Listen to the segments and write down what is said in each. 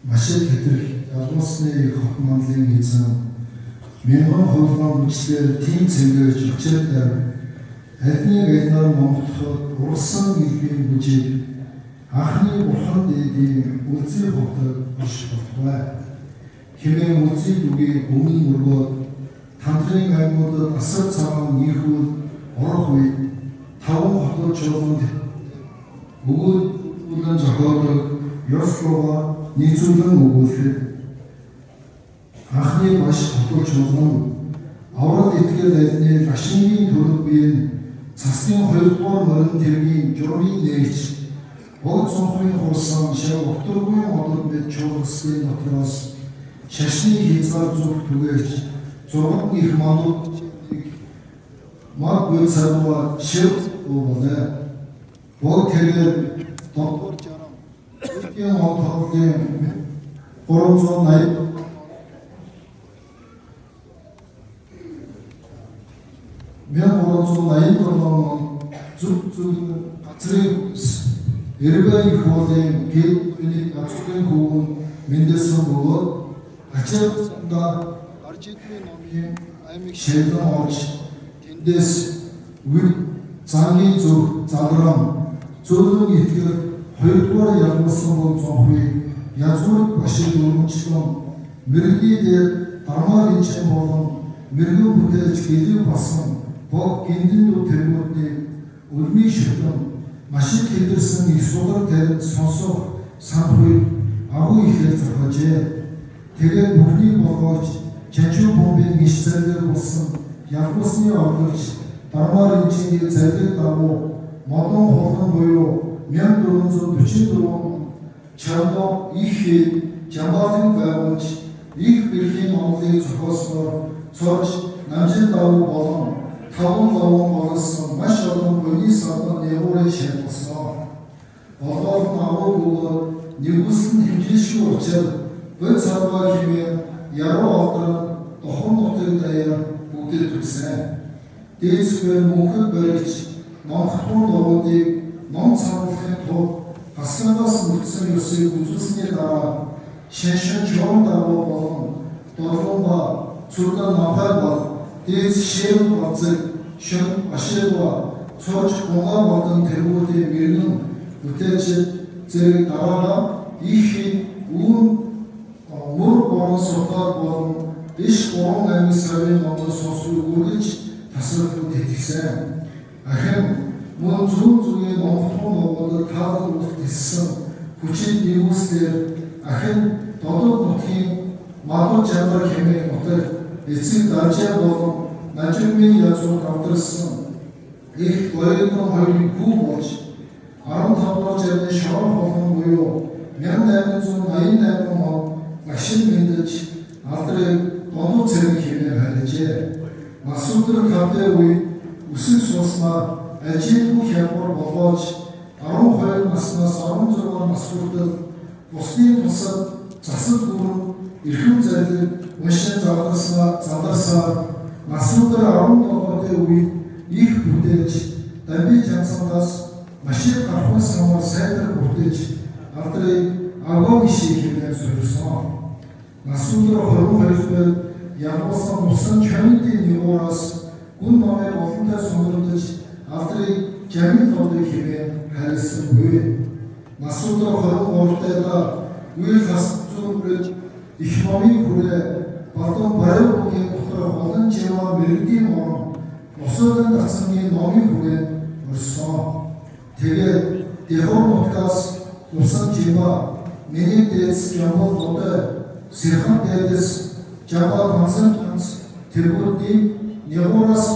машин хэтрэх ялгуусны хот манлын эзэн мянган хуулган үчлээр тийм цэнгэж өчөөдөр адныг аднаар момдоход урсан илбийн бүжиг анхны бурхан дээдийн үлзий хутаг биш болтугай. Хэмээн үлзий дүгийн өмнө өргөөд тандрын аймуудад асар цагаан нийхүүл орох үед таван хотод чуулганд өгүүлэн зохиодог ёслууга нийцүүлэн өгүүлэхэд анхны баш хотод чуулган аврал итгэл адны рашингийн төрөг биеийн цасны 2 дугаар морин тэргийн журмын нээлж бод цонхны хуусан шав октургүй модод мэд чуулгасны дотроос шашны хязгаар зүг түгээж 6 их манууд маг бил сарва шив болоо. Бод тэрээр доктор жарам үгийн хоолны 380 1380 зүг гацрын эргэн их хоолын гэлбэний гацрын хөвгөн мэндэлсэн бөгөөд ачаалтанда аржидмын номын аймаг шилэн орж тэндээс үл цангийн зүг заграм зөвлөн итгэр 2 дугаар ялгуулсан бол цонхыг язгуур башид өргөнчлөн мэрэгний дээр дармаар инчэн болон мэрэгэн бүтээж гэлэг басан бог гиндэн тэрмүүдний өрмийн шүтэн машин хэдэрсэн их судар тарин сонсох санхуй агуу ихээр зохиожээ. Тэгээд бүхний богооч чачуу бомбын иш зэрлэр болсон ялгуусны орлогч дармаар инчингийн зэрлэг дагуу модон хулган буюу 1444 чамбо их жамбалын байгуулж их бэрхийн Монголыг зохиосноор цорж намжин давуу болон таван лаван болсон маш олон хүний садан нягуурын шалгасан. Болгоор агуу бөгөөд нэгүсэн хэмжээшгүй учраас бод сарваа хэмээн яруу алдран дохон нутгийн даяар бүгдээ түгсэн. Дээдсгээр мөнхөд баригч номхтун дуруудыг ном цамлахын тулд хасангаас мөцсөн ёсыг үзүүлсний дараа шашин чон дагуу болон дорлонба цурдан намхай бол дээс шэв бацэг шөн ашигва цоч гонгаа болон тэргүүдийн мэрэгэн бүтээж зэрэг дараа их мөр борон сутаар болон иш борон аймаг сарын монгол сонсыг үргэлж тасралтууд итгэсэн. Ахин мөн зүгийн номхтун Монголд таалал урт тиссэн хүчит нэгүслэр ахин додод нутгийн малуу чанар хэмээн нутаг эцэг даржаа болон нажимын язгуур авдарсан их гоёрон хоёрын хүү болж 15 дугаар жарны шорон болон буюу 1888 он машин мэндэж алдрыг донуу цэрэг хэмээн хайжээ. Масуудар тавтай үед үсэг сууснаа ажилгүй хямбар болгооч 12 наснаас 16 нас хүртэл бусны тусад засал бүрэн эрхэм зайлыг уншин задарсаар масуудар 17-ны үед их бүтээж дамжин жансангаас машин гарахын самар сайдар бүтээж алдрыг агуу ишийг хэмээн сольсон. Масуудар 22-нд ялгуусан усан чанитын нэгуураас гүн номыг олонтой сонирдож алдрыг жамин додыг хэмээн хайрласангүй. Масуудар 23-нд үйл хасцуулж их номын хүрээ Бардон Баяруугийн дотор олон жива мэрэгдийн орон босоодын дацны номын хүрээ орсон. Тэгээд Дэхор нутгаас усан жива миний дээдс жамбал додой сэрхэн дээдэс жамбал хансан тэргүүдийн нягуураас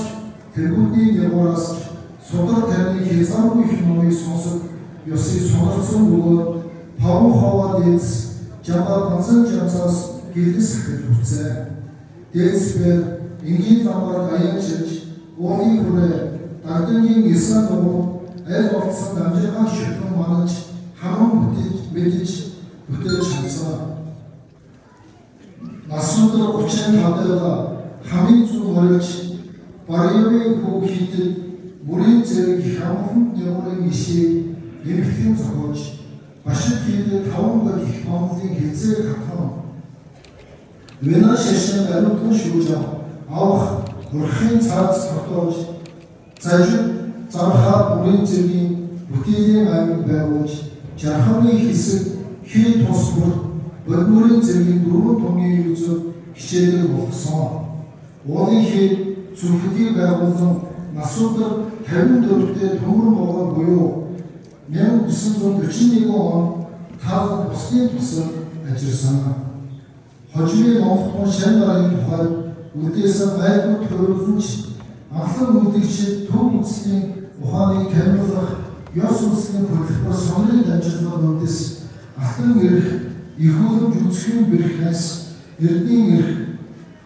судар тарны хязгааргүй их номыг сонсох ёсыг сонирхсон бөгөөд павн ховоо дээдс жамбал хансан жамсаас гэлдэс ахиж хүрцээ. Дээдсээр энгийн замаар аяачилж ууны хүрээ дагдангийн эсэн дуруу аль олцсон дамжиргаан шүтэн манаж хаман мэдэж чадсан. Масуудар 35-нд хамгийн зүг орж Барьявын хүү хийдэг бүрийн зэрэг хамхан яврын ишийг нэмэгдэн зохиож башид хийдэг 5 гол их Монголын хэзээ хатхан Вена шашин ариутган шүүж авах урахын цаас тогтоож зажиг зархаа бүрийн зэргийн бүтээлийн аймаг байгуулж жархамны хэсэг хий тус бүр бодмөрийн зэргийн 4 томгийн үзэг хичээлээ болгосон. Уулын хий зүрхдийг байгуулсан Насуудар 54-т төмөр могоо буюу 1941 он тав бусдын тусад ажилласан. Хожимын Монголын шин дараагийн тухай үлдээсэн байгуулт төрөлхөнч анхан үлдэгчид төв үзлийн ухааныг таниулах ёс үндэсний хөтөлбөр сонирхол дамжуулан үндэс алтан эрх ихүүлэмж үзэхийн бэрхнээс эрдний эрх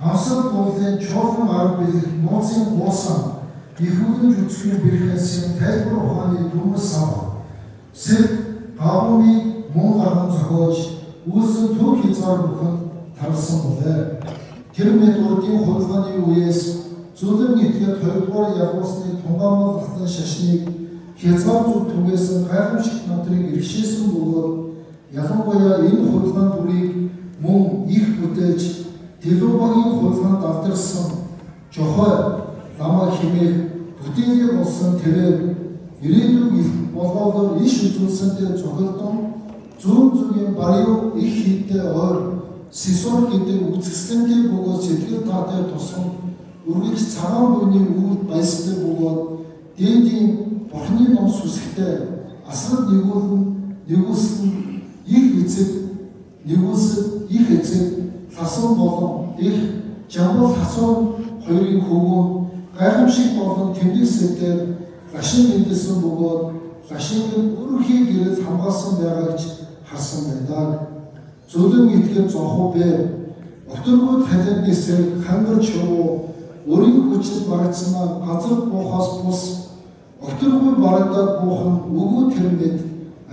авсар буулын чуулган арга бэлэг нууцын гуусан ихүүлэмж үзэхийн бэрхнээс тайлбар ухааны дүнс авах сэр гавны мөн гарган зохиож үүсэн төв хязгаар бүхэн тарсан болээ. Тэр мэд урдын хулгайны үеэс зөвлөм нийтлэг 2-р явуулсны тунгаамал алтан шашныг хязгаар зүг түгээсэн гайхамшигт надрыг иргэшээсэн бөгөөд ялангуяа энэ хулгайн бүрийг мөн их бүтээж Дэлгүүрийн хулгайнд алдарсан жохой намаа химээ бүтээний болсон тэрээр ирээдүйн их болоогоор иш үзүүлсэндээ цогцолдон зүүн зүгийн бариу их хийдтэй ойр Сисор гэдэг үзэсгэлэнтэй бөгөөд сэтгэл таатай тусам үргэлж цагаан буйны үүд баястай бөгөөд дээдийн Бурхны ном сүсгтэй асар нэгүүлсэн их эцэг хасан болон их жамбал хасан хоёрын хөвгөн гайхамшиг болон тэмдэглэсээр гашин мэндэлсэн бөгөөд гашинг өрхий гэрэл хамгаалсан байгаач харсан байдаг. Зөвлөн итгэл зонхоо бэр октогод халианэсээр хангар чуу өрийн хүчил барагдсанаа газар буухаас бус октогод барагдаад буух нь өгөө тэрмэд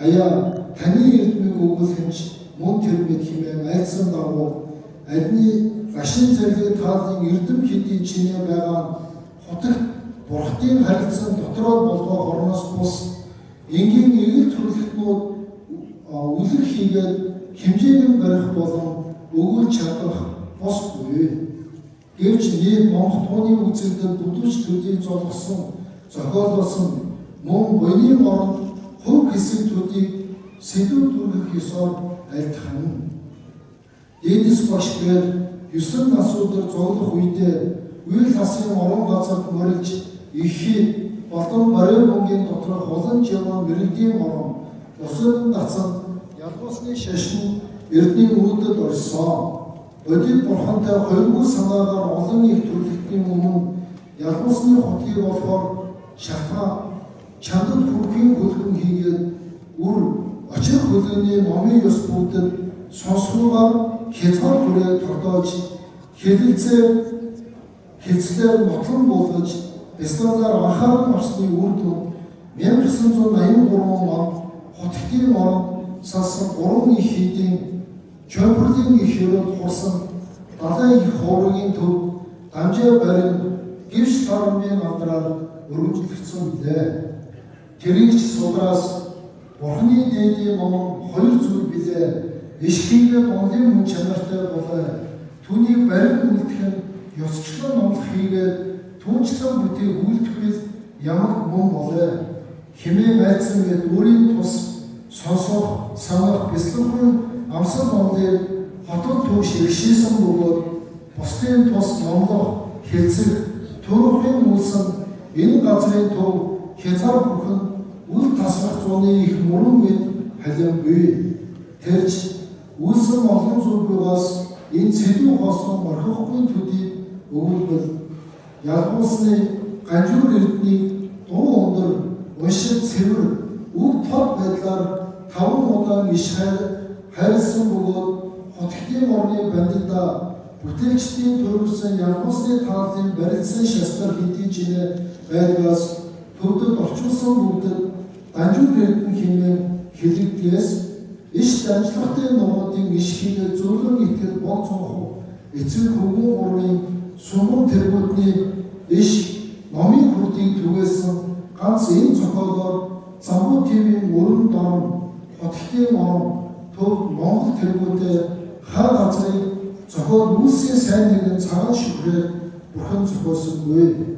аяа таны эрдмийг өгүүлхэнч мөн тэрмэд хэмээн айлсан дагуу адны гашин зэрэг таалын эрдэм хэдийн чинээ байгаа хотог бурхтын харилцан дотроо болгоо хорноос бус энгийн эгэл төрөлхтнүүд үлэг хийгээд хэмжээний барих болон өгүүл чадах бос буй. Гэвч нийт Монголын үзэгдэл бүдүүч төдий золгосон зохиолсон мөн буйны оронд хөв хэсэг төдийг сэдв түргэх ёсоор айлтхан. Дээдэс багшгээр 9 насуудаар зоглох үедээ үйл хасын орон газарт мөрөлж ихий болон бариу бөмбөгийн доторх олон жаван мэрэгдийн орон босоод дацсан ялгуусны шашин эрдний үүдд орсон. Өдөрт бурхантай хоёргүй санаагаар олон их төрөлхтний өмнө ялгуусны хотгийг болохоор шатгаа чандад хүрхийн хөлгөн хийгээд үр очир хөлгөний номын ёс бүгдэд сонсгоогаар хязгаар хүрээ тогтоож хэлцээр нотлон болгож эстадаар анхаарал авсны үр дүн 1983 онд хотгийн оронд сасан 3 их хийдийн Чөмбөрлөгийн их хөрөд хурсан далайн их хуургийн төв дамжаа барин гівш тарамын амдраар өргөжлөгдсөн билээ. Тэрийг ч сулраас Бурхны дээдийн ном 2 зүйл билээ. Ишхийгээ бондын мөн чанартай болоо түүнийг барин үлдэх нь ёсчлон номлох хийгээд түүнчлэн бүтээх үйлдэл ямар мөн болоо хэмээн айдсан гэд өөрийн тус сонсох санах бяцлагын амсал номлыг хотод түүш иргэшээсэн бөгөөд бусдын тус номлох хэлцэг төрөхийн үлсэн энэ газрын төв хязгаар бүхэн үл тасрах зууны их мөрөн мэд халиан буй. Тэрч үлсэн олон зүйлгээс энэ цэдүү хосон орхихгүй төдий өгүүлбэл ялгуусны ганжуур эрдний дуу өндөр уншид цэвэр үг тод байдлаар 5 удаан иш хайрсан бөгөөд хотгийн орны бандида бүтээлчдийн төрүүлсэн ялгуусны тааллын барилсан шастар хэдий чинээ байгаас төвдөд орчуулсан бүгдэд ганжуур эрдэн хэмээн хэлэгдгээс иш дамжлагтай нугуудын иш хийгээ зөвлөн итгэл бонцонхоо эцэг хөвгөн урын сумын тэргүүдний иш номын хүрдийг түгээсэн ганц энэ зохиолоор замбуу тивийн өрн дорн Отгтын төв Монгол тэргүүдэд хар газрыг зохиол үүсээ сайн нэгэн цагаан шүхрээр бурхан зохиосонгүй.